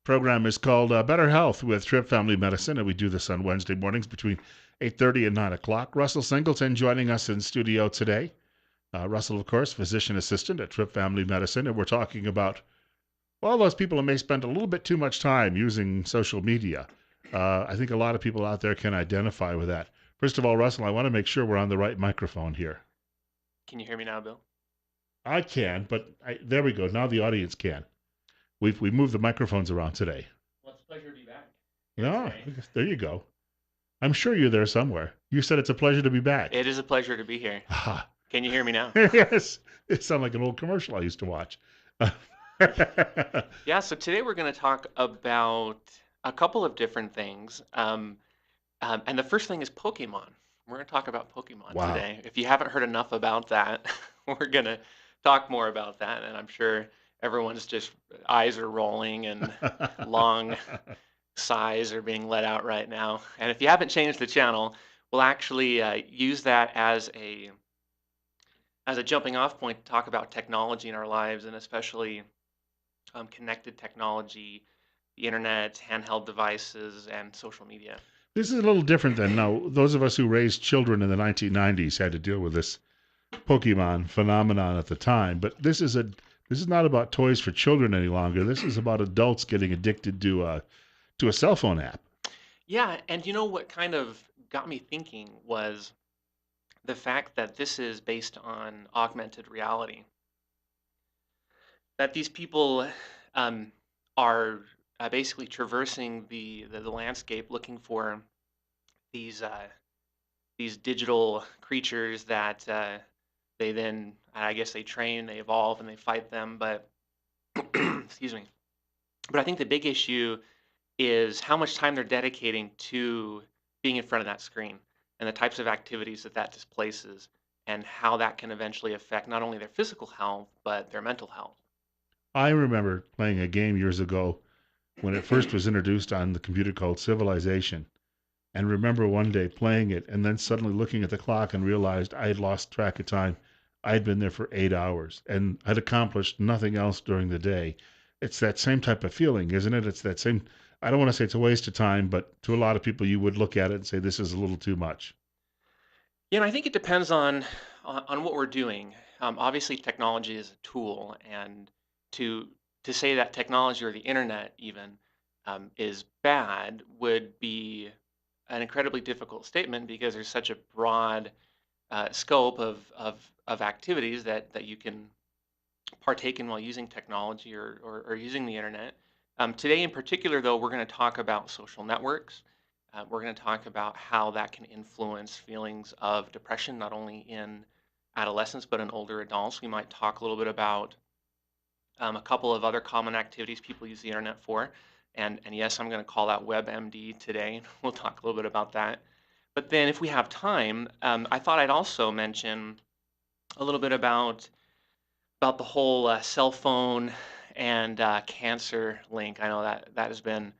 Program is called Better Health with Trip Family Medicine, and we do this on Wednesday mornings between 8:30 and 9 o'clock. Russell Singleton joining us in studio today. Russell, of course, physician assistant at Trip Family Medicine, and we're talking about all those people who may spend a little bit too much time using social media. I think a lot of people out there can identify with that. First of all, Russell, I want to make sure we're on the right microphone here. Can you hear me now, Bill? I can, but there we go. Now the audience can. We've moved the microphones around today. Well, it's a pleasure to be back here No, today. there you go. I'm sure you're there somewhere. You said it's a pleasure to be back. It is a pleasure to be here. Ah, Can you hear me now? yes, it sounds like an old commercial I used to watch. Yeah, so today we're going to talk about a couple of different things. And the first thing is Pokemon. We're going to talk about Pokemon Wow. today. If you haven't heard enough about that, we're going to talk more about that. And I'm sure everyone's just eyes are rolling and long sighs are being let out right now. And if you haven't changed the channel, we'll actually use that as a jumping off point to talk about technology in our lives, and especially connected technology, the internet, handheld devices, and social media. This is a little different than now. Those of us who raised children in the 1990s had to deal with this Pokemon phenomenon at the time. But this is not about toys for children any longer. This is about adults getting addicted to a cell phone app. Yeah, and you know what kind of got me thinking was the fact that this is based on augmented reality. That these people um, are basically traversing the landscape looking for these uh, these digital creatures that they then, I guess, they train, they evolve, and they fight them. But excuse me. But I think the big issue is how much time they're dedicating to being in front of that screen and the types of activities that that displaces, and how that can eventually affect not only their physical health but their mental health. I remember playing a game years ago when it first was introduced on the computer called Civilization. And remember one day playing it and then suddenly looking at the clock and realized I had lost track of time. I had been there for 8 hours and had accomplished nothing else during the day. It's that same type of feeling, isn't it? It's that same, I don't want to say it's a waste of time, but to a lot of people, you would look at it and say, this is a little too much. Yeah, and I think it depends on what we're doing. Obviously, technology is a tool, and to to say that technology or the internet even is bad would be an incredibly difficult statement because there's such a broad scope of activities that you can partake in while using technology or using the internet. Today, in particular, though, we're going to talk about social networks. We're going to talk about how that can influence feelings of depression, not only in adolescents, but in older adults. We might talk a little bit about a couple of other common activities people use the internet for. And yes, I'm going to call that WebMD today. We'll talk a little bit about that. But then, if we have time, I thought I'd also mention a little bit about the whole cell phone and cancer link. I know that that has been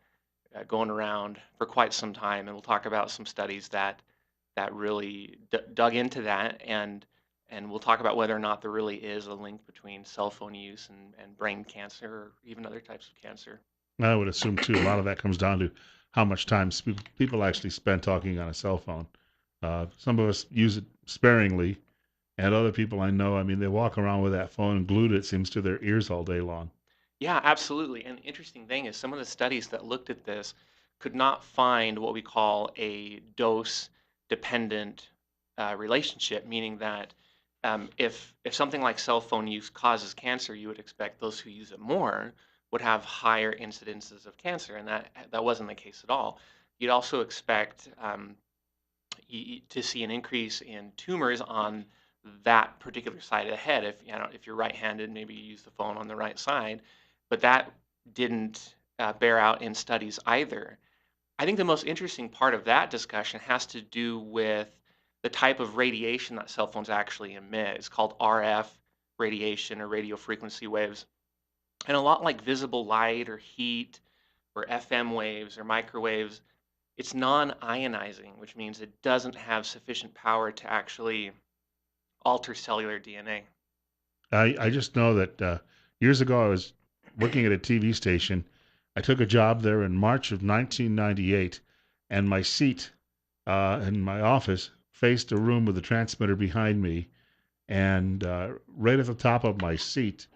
going around for quite some time, and we'll talk about some studies that really dug into that, and we'll talk about whether or not there really is a link between cell phone use and brain cancer or even other types of cancer. I would assume, too, a lot of that comes down to how much time people actually spend talking on a cell phone. Some of us use it sparingly, and other people I know, I mean, they walk around with that phone glued, it seems, to their ears all day long. Yeah, absolutely. And the interesting thing is some of the studies that looked at this could not find what we call a dose dependent relationship, meaning that if something like cell phone use causes cancer, you would expect those who use it more would have higher incidences of cancer, and that wasn't the case at all. You'd also expect to see an increase in tumors on that particular side of the head. If if you're right-handed, maybe you use the phone on the right side, but that didn't bear out in studies either. I think the most interesting part of that discussion has to do with the type of radiation that cell phones actually emit. It's called RF radiation or radio frequency waves. And a lot like visible light or heat or FM waves or microwaves, it's non-ionizing, which means it doesn't have sufficient power to actually alter cellular DNA. I just know that years ago I was working at a TV station I took a job there in March of 1998, and my seat in my office faced a room with a transmitter behind me. And right at the top of my seat,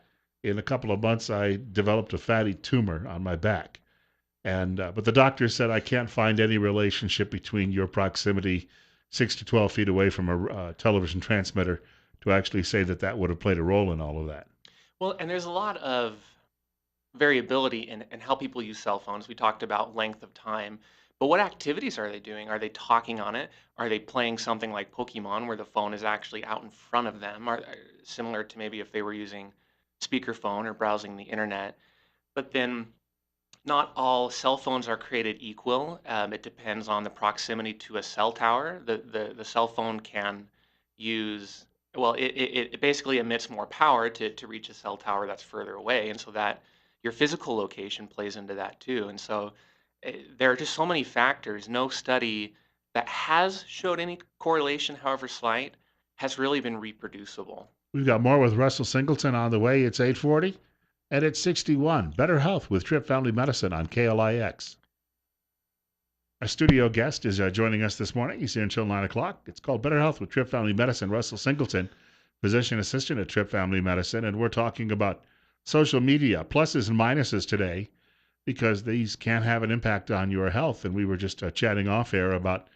in a couple of months, I developed a fatty tumor on my back. And but the doctor said I can't find any relationship between your proximity 6 to 12 feet away from a television transmitter to actually say that that would have played a role in all of that. Well, and there's a lot of variability in how people use cell phones. We talked about length of time, but what activities are they doing? Are they talking on it? Are they playing something like Pokemon where the phone is actually out in front of them? Similar to maybe if they were using speakerphone or browsing the internet. But then not all cell phones are created equal. It depends on the proximity to a cell tower. The cell phone can use, well, it basically emits more power to reach a cell tower that's further away. And so that your physical location plays into that too. And so there are just so many factors. No study that has showed any correlation, however slight, has really been reproducible. We've got more with Russell Singleton on the way. It's 8:40, and it's 61. Better Health with Trip Family Medicine on KLIX. Our studio guest is joining us this morning. He's here until 9 o'clock. It's called Better Health with Trip Family Medicine. Russell Singleton, physician assistant at Trip Family Medicine. And we're talking about social media, pluses and minuses today, because these can have an impact on your health. And we were just chatting off air about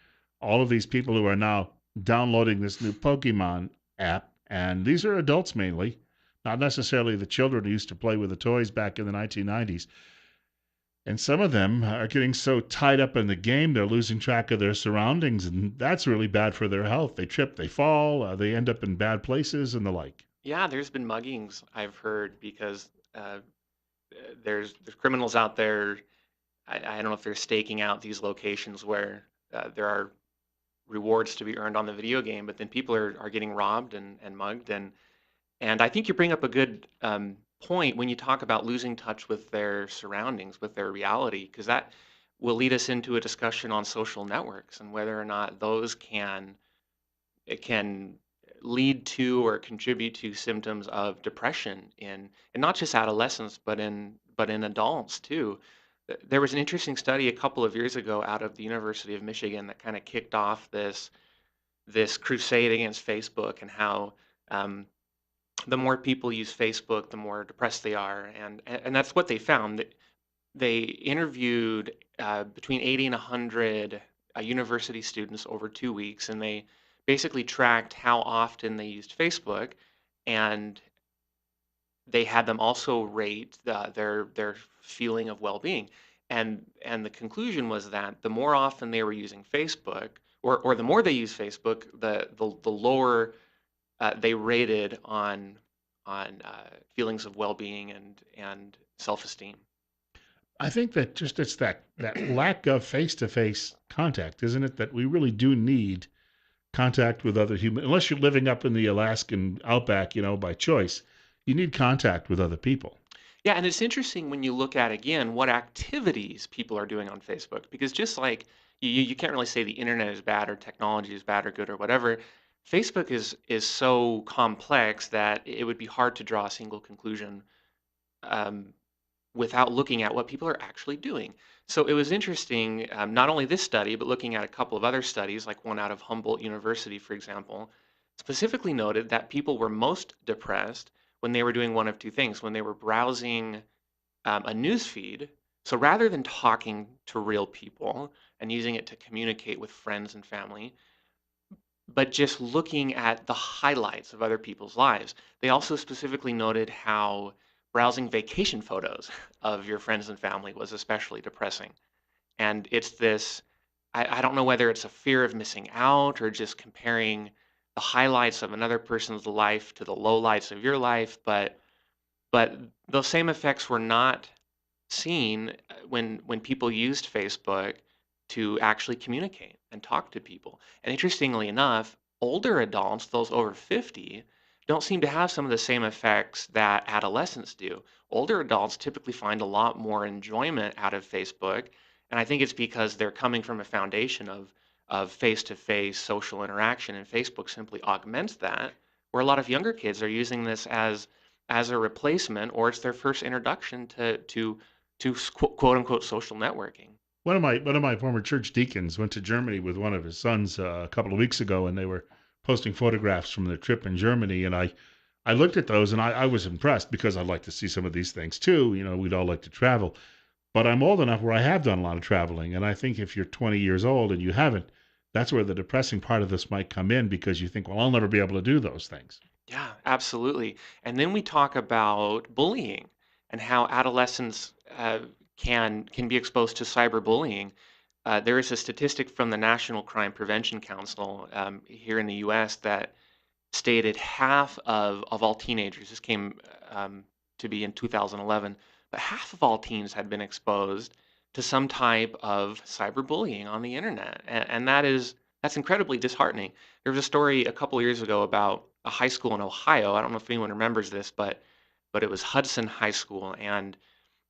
all of these people who are now downloading this new Pokemon app. And these are adults mainly, not necessarily the children who used to play with the toys back in the 1990s. And some of them are getting so tied up in the game, they're losing track of their surroundings, and that's really bad for their health. They trip, they fall, they end up in bad places, and the like. Yeah, there's been muggings I've heard because there's criminals out there. I don't know if they're staking out these locations where there are rewards to be earned on the video game, but then people are getting robbed and mugged. And I think you bring up a good point when you talk about losing touch with their surroundings, with their reality, because that will lead us into a discussion on social networks and whether or not those can lead to or contribute to symptoms of depression in and not just adolescents but in adults too. There was an interesting study a couple of years ago out of the University of Michigan that kind of kicked off this crusade against Facebook and how um, the more people use Facebook, the more depressed they are, and that's what they found. They interviewed between 80 and 100 university students over 2 weeks, and they basically tracked how often they used Facebook, and they had them also rate their feeling of well-being. And the conclusion was that the more often they were using Facebook, or the more they use Facebook, the lower they rated on feelings of well-being and self-esteem. I think that just it's that lack of face-to-face contact, isn't it? That we really do need contact with other humans, unless you're living up in the Alaskan outback, by choice. You need contact with other people. Yeah, and it's interesting when you look at again what activities people are doing on Facebook, because just like you can't really say the internet is bad or technology is bad or good or whatever. Facebook is so complex that it would be hard to draw a single conclusion um, without looking at what people are actually doing. So it was interesting, not only this study, but looking at a couple of other studies, like one out of Humboldt University, for example, specifically noted that people were most depressed when they were doing one of two things: when they were browsing a news feed. So rather than talking to real people and using it to communicate with friends and family, but just looking at the highlights of other people's lives. They also specifically noted how browsing vacation photos of your friends and family was especially depressing. And it's this, I don't know whether it's a fear of missing out or just comparing the highlights of another person's life to the lowlights of your life, but those same effects were not seen when people used Facebook to actually communicate and talk to people. And interestingly enough, older adults, those over 50, don't seem to have some of the same effects that adolescents do. Older adults typically find a lot more enjoyment out of Facebook, and I think it's because they're coming from a foundation of face-to-face social interaction, and Facebook simply augments that. Where a lot of younger kids are using this as a replacement, or it's their first introduction quote unquote social networking. One of my former church deacons went to Germany with one of his sons a couple of weeks ago, and they were posting photographs from their trip in Germany. And I looked at those, and I was impressed because I'd like to see some of these things too. We'd all like to travel, but I'm old enough where I have done a lot of traveling, and I think if you're 20 years old and you haven't, that's where the depressing part of this might come in because you think, well, I'll never be able to do those things. Yeah, absolutely. And then we talk about bullying and how adolescents can be exposed to cyberbullying. There is a statistic from the National Crime Prevention Council here in the U.S. that stated half of all teenagers. This came to be in 2011, but half of all teens had been exposed to some type of cyberbullying on the internet, and that's incredibly disheartening. There was a story a couple years ago about a high school in Ohio. I don't know if anyone remembers this, but it was Hudson High School, and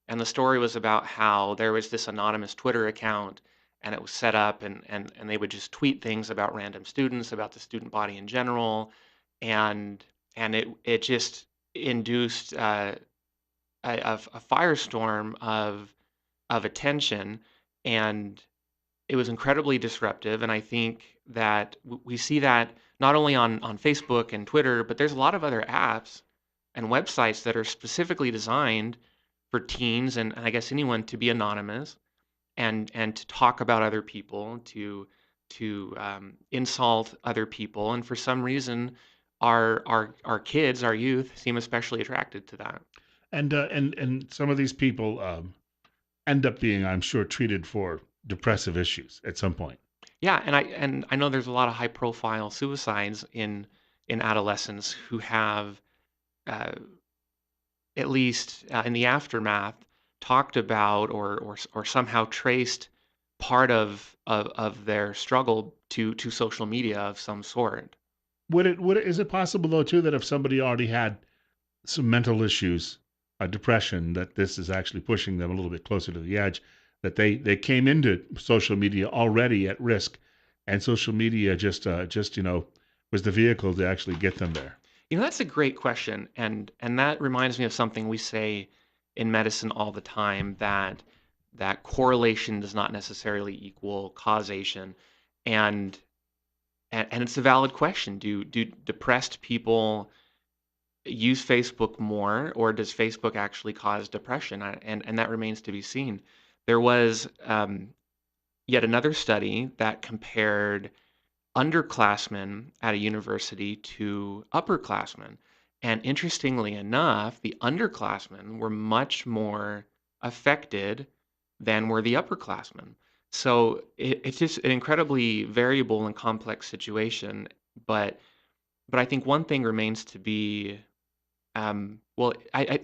the story was about how there was this anonymous Twitter account, and it was set up, and they would just tweet things about random students, about the student body in general, and it just induced a firestorm of attention, and it was incredibly disruptive. And I think that we see that not only on Facebook and Twitter, but there's a lot of other apps and websites that are specifically designed for teens and I guess anyone to be anonymous and to talk about other people, to insult other people, and for some reason, our kids, our youth, seem especially attracted to that. And some of these people end up being, I'm sure, treated for depressive issues at some point. Yeah, and I know there's a lot of high profile suicides in adolescents who have uh, at least in the aftermath talked about or somehow traced part of their struggle to social media of some sort. Is it possible though too that if somebody already had some mental issues, depression, that this is actually pushing them a little bit closer to the edge, that they came into social media already at risk, and social media just was the vehicle to actually get them there. That's a great question, and that reminds me of something we say in medicine all the time, that correlation does not necessarily equal causation, and and it's a valid question. Do depressed people use Facebook more, or does Facebook actually cause depression? And that remains to be seen. There was yet another study that compared underclassmen at a university to upperclassmen. And interestingly enough, the underclassmen were much more affected than were the upperclassmen. So it's just an incredibly variable and complex situation. But but I think one thing remains to be well, I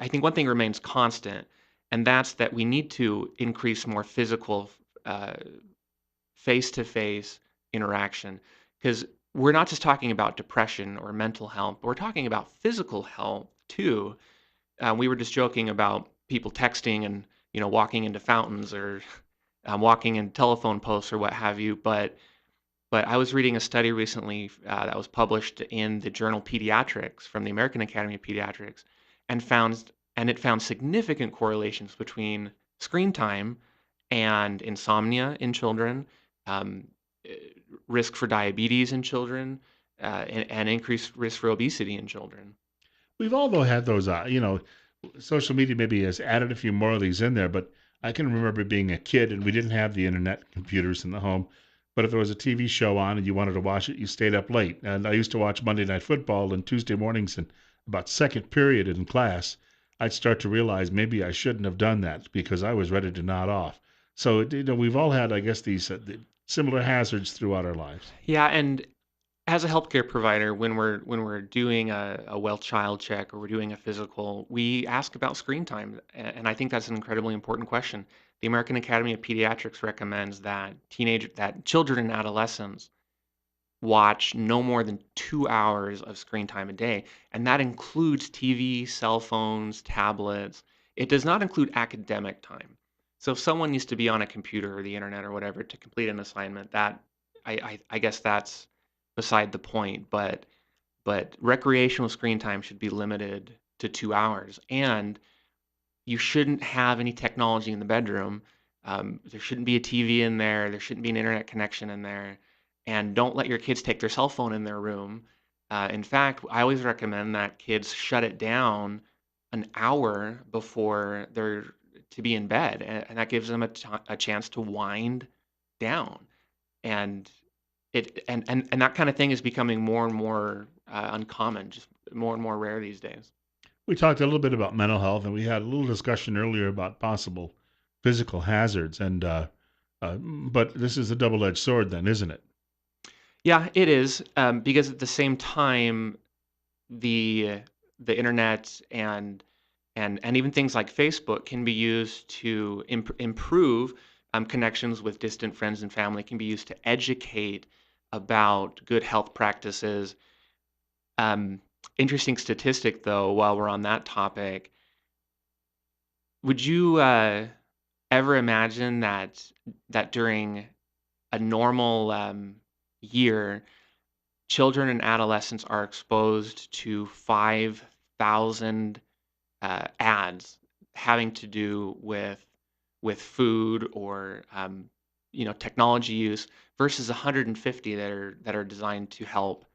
think one thing remains constant, and that's that we need to increase more physical uh, face-to-face interaction because we're not just talking about depression or mental health, but we're talking about physical health too. We were just joking about people texting and walking into fountains or walking in telephone posts or what have you. But I was reading a study recently that was published in the journal Pediatrics from the American Academy of Pediatrics, and it found significant correlations between screen time and insomnia in children, um, eh, risk for diabetes in children, and increased risk for obesity in children. We've all though had those, social media maybe has added a few more of these in there, but I can remember being a kid and we didn't have the internet computers in the home. But if there was a TV show on and you wanted to watch it, you stayed up late. And I used to watch Monday Night Football and Tuesday mornings, and about second period in class, I'd start to realize maybe I shouldn't have done that because I was ready to nod off. So we've all had, I guess, these similar hazards throughout our lives. Yeah, and as a healthcare provider, when we're doing a well child check or we're doing a physical, we ask about screen time, and I think that's an incredibly important question. The American Academy of Pediatrics recommends that children and adolescents watch no more than 2 hours of screen time a day, and that includes TV, cell phones, tablets. It does not include academic time. So if someone needs to be on a computer or the internet or whatever to complete an assignment, that I guess that's beside the point. But recreational screen time should be limited to 2 hours. And you shouldn't have any technology in the bedroom. There shouldn't be a TV in there. There shouldn't be an internet connection in there. And don't let your kids take their cell phone in their room. In fact, I always recommend that kids shut it down an hour before they're to be in bed, and that gives them a chance to wind down. And and that kind of thing is becoming more and more uncommon, just more and more rare these days. We talked a little bit about mental health, and we had a little discussion earlier about possible physical hazards. But this is a double-edged sword, then, isn't it? Yeah, it is, because at the same time, the the internet and even things like Facebook can be used to improve connections with distant friends and family. Can be used to educate about good health practices. Um, Interesting statistic, though, while we're on that topic, would you ever imagine that during a normal year, children and adolescents are exposed to 5,000 ads having to do with food or technology use versus 150 that are designed to help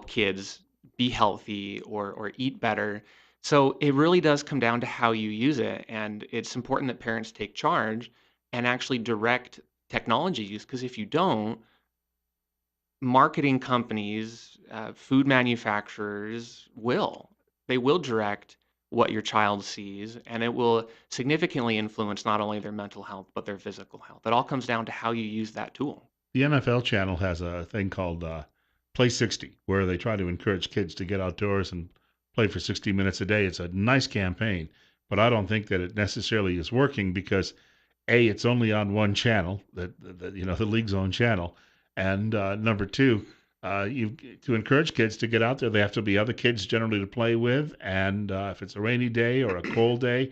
kids be healthy or eat better. So it really does come down to how you use it, and it's important that parents take charge and actually direct technology use. Because if you don't, marketing companies, food manufacturers they will direct what your child sees, and it will significantly influence not only their mental health but their physical health. It all comes down to how you use that tool. The NFL channel has a thing called Play 60, where they try to encourage kids to get outdoors and play for 60 minutes a day. It's a nice campaign, but I don't think that it necessarily is working because A, it's only on one channel, the league's own channel, and number two, you to encourage kids to get out there, they have to be other kids generally to play with, and if it's a rainy day or a cold day,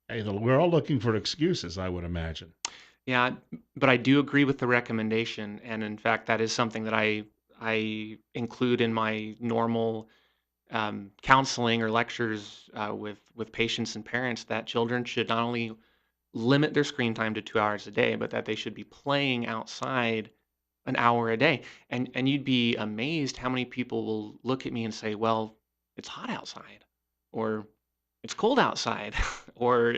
hey, we're all looking for excuses, I would imagine. Yeah, but I do agree with the recommendation, and in fact, that is something that I include in my normal counseling or lectures with patients and parents, that children should not only limit their screen time to 2 hours a day, but that they should be playing outside an hour a day. And you'd be amazed how many people will look at me and say, "Well, it's hot outside," or "It's cold outside," or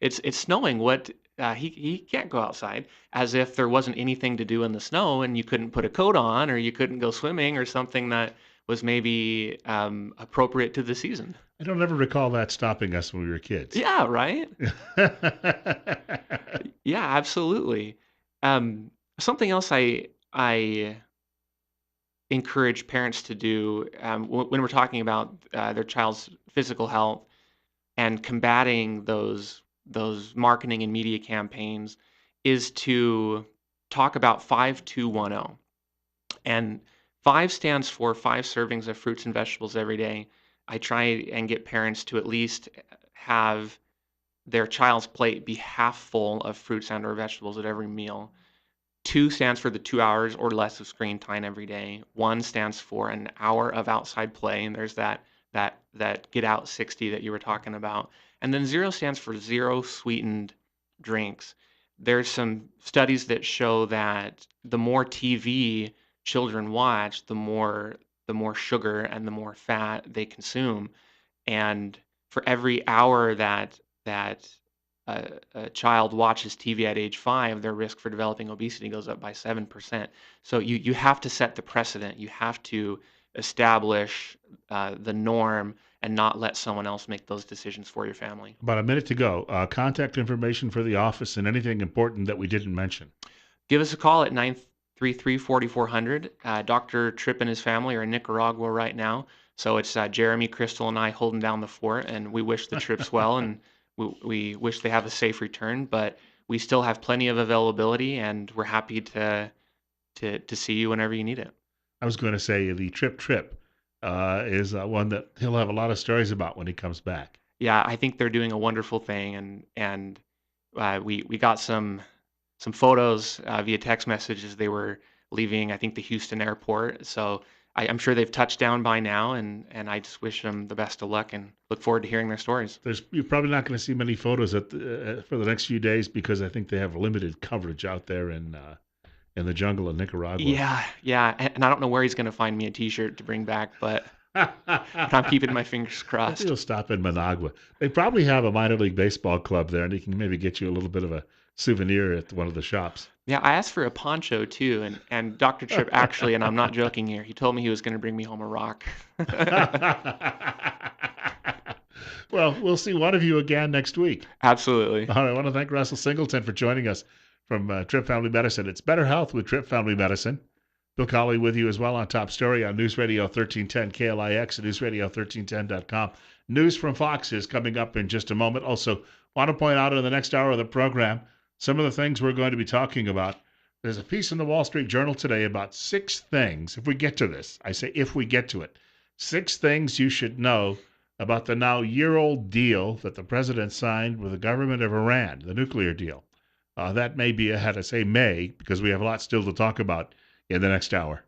"It's snowing. What? He can't go outside," as if there wasn't anything to do in the snow, and you couldn't put a coat on, or you couldn't go swimming, or something that was maybe appropriate to the season. I don't ever recall that stopping us when we were kids. Yeah, right. Yeah, absolutely. Something else I encourage parents to do when we're talking about their child's physical health and combating those marketing and media campaigns is to talk about 5210. And 5 stands for 5 servings of fruits and vegetables every day. I try and get parents to at least have their child's plate be half full of fruits and or vegetables at every meal. 2 stands for the 2 hours or less of screen time every day. 1 stands for an hour of outside play, and there's that get out 60 that you were talking about. And then 0 stands for 0 sweetened drinks. There's some studies that show that the more TV children watch, the more sugar and the more fat they consume. And for every hour that a child watches TV at age 5, their risk for developing obesity goes up by 7%. So you have to set the precedent. You have to establish the norm and not let someone else make those decisions for your family. About a minute to go. Contact information for the office and anything important that we didn't mention. Give us a call at 933-4400. Dr. Tripp and his family are in Nicaragua right now. So it's Jeremy, Crystal, and I holding down the fort, and we wish the Tripps well, and we wish they have a safe return. But we still have plenty of availability, and we're happy to see you whenever you need it. I was going to say the trip is one that he'll have a lot of stories about when he comes back. Yeah, I think they're doing a wonderful thing, and we got some photos via text messages. They were leaving, I think, the Houston airport. So I'm sure they've touched down by now, and I just wish them the best of luck and look forward to hearing their stories. You're probably not going to see many photos for the next few days because I think they have limited coverage out there in the jungle of Nicaragua. Yeah, yeah, and I don't know where he's gonna find me a T-shirt to bring back, but I'm keeping my fingers I think crossed. he'll stop in Managua. They probably have a minor league baseball club there, and he can maybe get you a little bit of a souvenir at one of the shops. Yeah, I asked for a poncho too, and Dr. Tripp actually, and I'm not joking here, he told me he was gonna bring me home a rock. Well, we'll see one of you again next week. Absolutely. All right, I want to thank Russell Singleton for joining us from Tripp Family Medicine. It's Better Health with Tripp Family Medicine. Bill Colley with you as well on Top Story on News Radio 1310 KLIX and newsradio1310.com. News from Fox is coming up in just a moment. Also, want to point out in the next hour of the program some of the things we're going to be talking about. There's a piece in the Wall Street Journal today about 6 things, if we get to this, I say if we get to it, 6 things you should know about the now year-old deal that the president signed with the government of Iran, the nuclear deal. That may be, I had to say may, because we have a lot still to talk about in the next hour.